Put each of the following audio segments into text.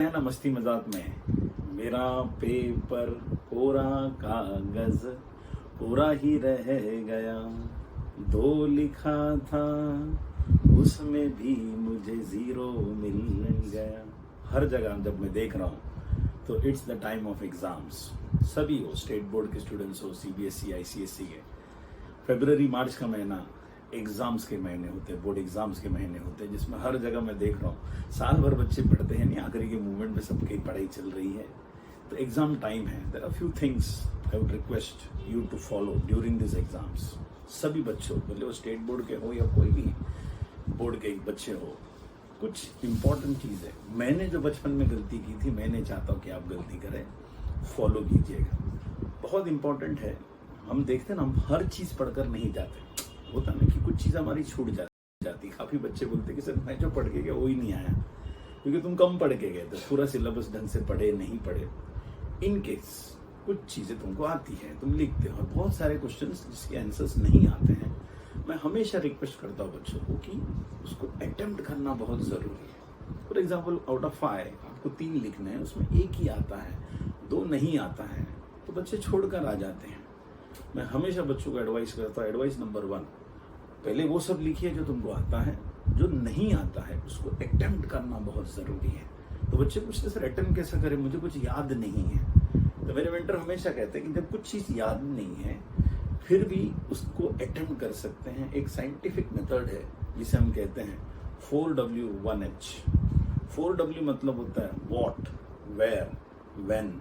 है ना मस्ती मजाक में। मेरा पेपर कोरा कागज कोरा ही रह गया, दो लिखा था उसमें भी मुझे जीरो मिल गया। हर जगह जब मैं देख रहा हूँ तो it's the time of exams. सभी हो, स्टेट बोर्ड के स्टूडेंट्स हो, सीबीएसई आईसीएसई के। फरवरी मार्च का महीना एग्जाम्स के महीने होते हैं, बोर्ड एग्जाम्स के महीने होते हैं, जिसमें हर जगह मैं देख रहा हूँ साल भर बच्चे पढ़ते हैं नहीं, आखिरी के मूवमेंट में सबकी पढ़ाई चल रही है। तो एग्जाम टाइम है। There are few things I would request you to follow during this exams. सभी बच्चों, भले वो स्टेट बोर्ड के हो या कोई भी बोर्ड के बच्चे हो, कुछ इंपॉर्टेंट चीज़ है। मैंने जो बचपन में गलती की थी, मैं नहीं चाहता हूँ कि आप गलती करें, फॉलो कीजिएगा। बहुत इंपॉर्टेंट है। हम देखते हैं ना, हम हर चीज़ पढ़कर नहीं जाते। होता ना कि कुछ चीज़ हमारी छूट जाती। काफ़ी बच्चे बोलते कि सर मैं जो पढ़ के गया वो ही नहीं आया, क्योंकि तुम कम पढ़ के गए थे, पूरा सिलेबस ढंग से पढ़े नहीं पढ़े। इन केस कुछ चीज़ें तुमको आती हैं, तुम लिखते हो, बहुत सारे क्वेश्चंस जिसके आंसर्स नहीं आते हैं। मैं हमेशा रिक्वेस्ट करता हूँ बच्चों को कि उसको अटेम्प्ट करना बहुत ज़रूरी है। फॉर एग्जाम्पल, आउट ऑफ 5 आपको 3 लिखने हैं, उसमें 1 ही आता है, 2 नहीं आता है, तो बच्चे छोड़कर आ जाते हैं। मैं हमेशा बच्चों को एडवाइस करता हूँ, एडवाइस नंबर 1, पहले वो सब लिखिए जो तुमको आता है, जो नहीं आता है उसको अटेम्प्ट करना बहुत ज़रूरी है। तो बच्चे पूछते सर अटेम्प्ट कैसे करें, मुझे कुछ याद नहीं है। तो मेरे मेंटर हमेशा कहते हैं कि जब कुछ चीज़ याद नहीं है फिर भी उसको अटेम्प्ट कर सकते हैं। एक साइंटिफिक मेथड है जिसे हम कहते हैं 4W1H। 4W मतलब होता है what, where, when,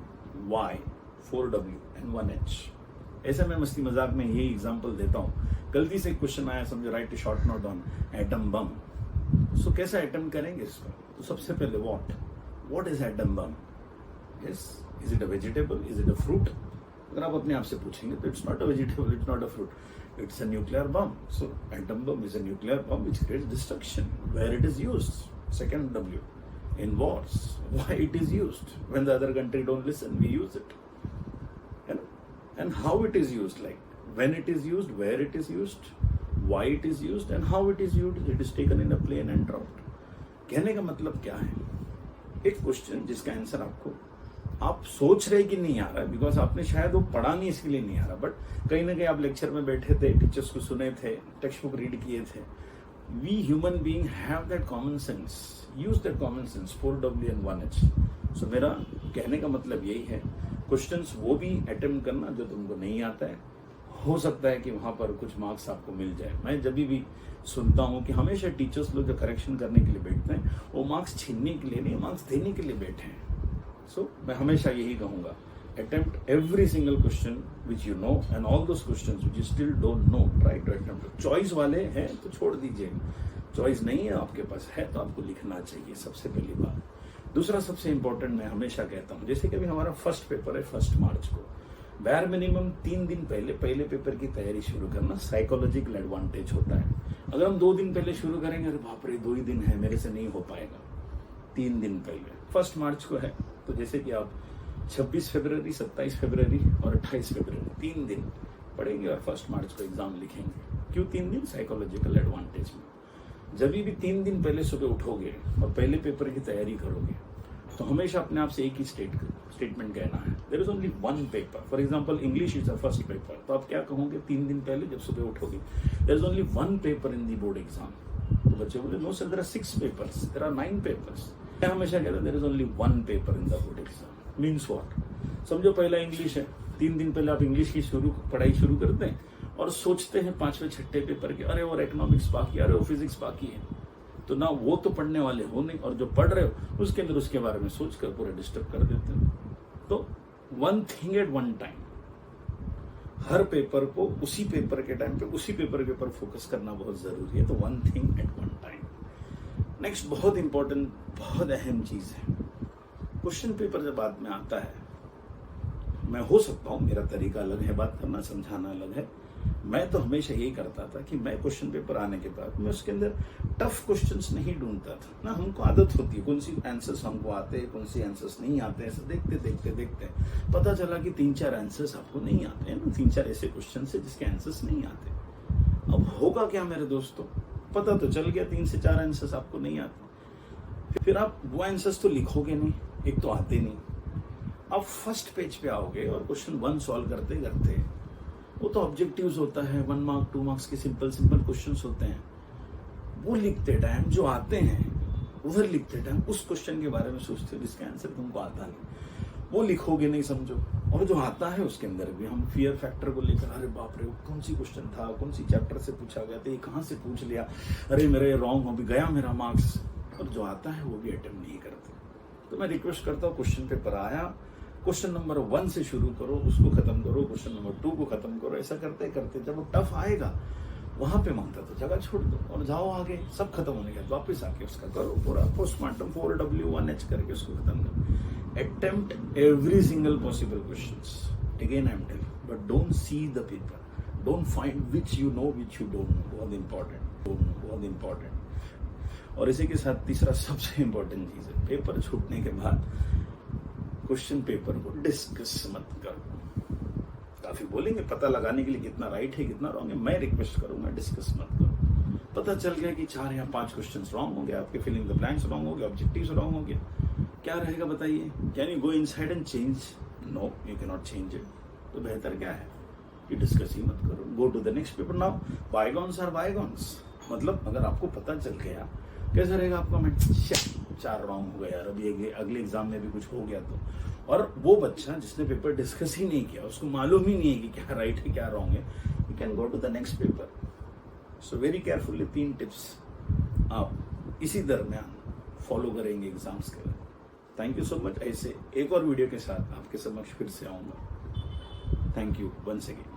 why, 4W and 1H। ऐसे मैं मस्ती मजाक में यही एग्जांपल देता हूँ। गलती से क्वेश्चन आया, समझो write short note on atom bomb. So कैसे अटेम्प्ट करेंगे इसको? तो सबसे पहले what is atom bomb? Yes, is it a vegetable, is it a fruit? अगर आप अपने आप से पूछेंगे तो it's not a vegetable, it's not a fruit, it's a nuclear bomb. So atom bomb is a nuclear bomb which creates destruction. Where it is used? Second W, in wars. Why it is used? When the other country don't listen, we use it. And how it is used, like when it is used, where it is used, why it is used, and how it is used. It is taken in a plane and dropped. कहने का मतलब क्या है? एक question जिसका answer आपको आप सोच रहे कि नहीं आ रहा है, बिकॉज आपने शायद वो पढ़ा नहीं, इसके लिए नहीं आ रहा, बट कहीं ना कहीं आप लेक्चर में बैठे थे, टीचर्स को सुने थे, टेक्स्ट बुक रीड किए थे। We human being have that common sense. Use that common sense. 4W and 1H. So मेरा कहने का मतलब यही है, क्वेश्चंस वो भी अटेम्प्ट करना जो तुमको नहीं आता है। हो सकता है कि वहाँ पर कुछ मार्क्स आपको मिल जाए। मैं जब भी सुनता हूँ कि हमेशा टीचर्स लोग जो करेक्शन करने के लिए बैठते हैं वो मार्क्स छीनने के लिए नहीं, मार्क्स देने के लिए बैठे हैं। सो मैं हमेशा यही कहूँगा, attempt every single question which you know and all those questions which you still don't know, try to attempt. Choice वाले हैं तो छोड़ दीजिए, चॉइस नहीं है आपके पास है तो आपको लिखना चाहिए, सबसे पहली बात। दूसरा सबसे इंपॉर्टेंट मैं हमेशा कहता हूँ, जैसे कि अभी हमारा फर्स्ट पेपर है 1 मार्च को, बैर मिनिमम 3 दिन पहले पेपर की तैयारी शुरू करना साइकोलॉजिकल एडवांटेज होता है। अगर हम 2 दिन पहले शुरू करेंगे, अरे बाप रे 2 ही दिन है, मेरे से नहीं हो पाएगा। 3 दिन पहले 1 मार्च को है, तो जैसे कि आप 26 फरवरी, 27 फरवरी और 28 फरवरी 3 दिन पढ़ेंगे और 1 मार्च को एग्जाम लिखेंगे। क्यों 3 दिन? साइकोलॉजिकल एडवांटेज में। जब भी 3 दिन पहले सुबह उठोगे और पहले पेपर की तैयारी करोगे तो हमेशा अपने आप से एक ही स्टेटमेंट कहना है, there is only 1 paper. For example, English is the first paper, तो आप क्या कहोगे 3 दिन पहले जब सुबह उठोगे? There is only 1 paper in the board exam. तो बच्चे बोले no sir, there are 6 papers, there are 9 papers. मैं हमेशा कहता हूं there is only 1 paper in the board exam. Means what? समझो पहला इंग्लिश है, 3 दिन पहले आप इंग्लिश की पढ़ाई शुरू करते हैं और सोचते हैं 5वें 6ठे पेपर के, अरे और इकोनॉमिक्स बाकी, अरे वो फिजिक्स बाकी है। तो ना वो तो पढ़ने वाले हो नहीं, और जो पढ़ रहे हो उसके अंदर उसके बारे में सोचकर पूरा डिस्टर्ब कर देते हैं। तो 1 thing at 1 time. Her paper को उसी पेपर के टाइम पे उसी पेपर के ऊपर फोकस करना बहुत जरूरी है। तो 1 थिंग एट 1 टाइम। नेक्स्ट बहुत इंपॉर्टेंट, बहुत अहम चीज है, क्वेश्चन पेपर जब बाद में आता है, मैं हो सकता हूँ मेरा तरीका अलग है, बात करना समझाना अलग है। मैं तो हमेशा यही करता था कि मैं क्वेश्चन पेपर आने के बाद मैं उसके अंदर टफ क्वेश्चंस नहीं ढूंढता था ना। हमको आदत होती है कौन सी आंसर्स हमको आते हैं, कौन सी आंसर्स नहीं आते हैं। ऐसे देखते पता चला कि 3-4 आंसर्स आपको नहीं आते हैं ना, 3-4 ऐसे क्वेश्चन है जिसके आंसर्स नहीं आते। अब होगा क्या मेरे दोस्तों? पता तो चल गया 3 से 4 आंसर्स आपको नहीं आते। फिर आप वो आंसर्स तो लिखोगे नहीं, एक तो आते नहीं, आप फर्स्ट पेज पे आओगे और क्वेश्चन 1 सॉल्व करते करते, वो तो ऑब्जेक्टिव्स होता है, 1 मार्क 2 मार्क्स के सिंपल क्वेश्चंस होते हैं, वो लिखते टाइम जो आते हैं उधर लिखते टाइम उस क्वेश्चन के बारे में सोचते हो जिसका आंसर तुमको आता नहीं, वो लिखोगे नहीं समझो। और जो आता है उसके अंदर भी हम फियर फैक्टर को लेकर, अरे बाप रे कौन सी क्वेश्चन था, कौन सी चैप्टर से पूछा गया था, ये कहाँ से पूछ लिया, अरे मेरा रॉन्ग हो भी गया मेरा मार्क्स, और जो आता है वो भी अटेम्प्ट नहीं करते। तो मैं रिक्वेस्ट करता हूँ, क्वेश्चन पेपर आया, क्वेश्चन नंबर 1 से शुरू करो, उसको खत्म करो, क्वेश्चन नंबर 2 को खत्म करो, ऐसा करते करते जब वो टफ आएगा वहां पे मांगता तो जगह छोड़ दो और जाओ आगे, सब खत्म होने के बाद वापस आके उसका करो पूरा पोस्टमार्टम 4W1H करके उसको खत्म करो। Attempt every single possible questions, again I am telling, but don't see the paper, don't find which you know which you don't know, बहुत इंपॉर्टेंट। और इसी के साथ तीसरा सबसे इंपॉर्टेंट चीज है, पेपर छूटने के बाद क्वेश्चन पेपर को डिस्कस मत करो। काफी बोलेंगे पता लगाने के लिए कितना राइट है कितना रॉन्ग है, मैं रिक्वेस्ट करूंगा डिस्कस मत करो। पता चल गया कि 4 या 5 क्वेश्चंस रॉन्ग हो गए, आपके फिलिंग द ब्लैंक्स रॉन्ग हो गए, ऑब्जेक्टिव्स रॉन्ग हो गया, क्या रहेगा बताइए? Can you go inside and change? No, you can not change it. तो बेहतर क्या है कि डिस्कस ही मत करो, go to the next paper. Now bygones are bygones, मतलब अगर आपको पता चल गया, कैसा रहेगा आपका माइंड, 4 रॉन्ग हो गया यार, अभी अगले एग्जाम में भी कुछ हो गया तो। और वो बच्चा जिसने पेपर डिस्कस ही नहीं किया, उसको मालूम ही नहीं है कि क्या राइट है क्या रॉन्ग है, you can go to the next paper. So very carefully 3 tips आप इसी दरमियान फॉलो करेंगे एग्जाम्स के लिए। Thank you so much. ऐसे एक और वीडियो के साथ आपके समक्ष फिर से आऊंगा। Thank you once again.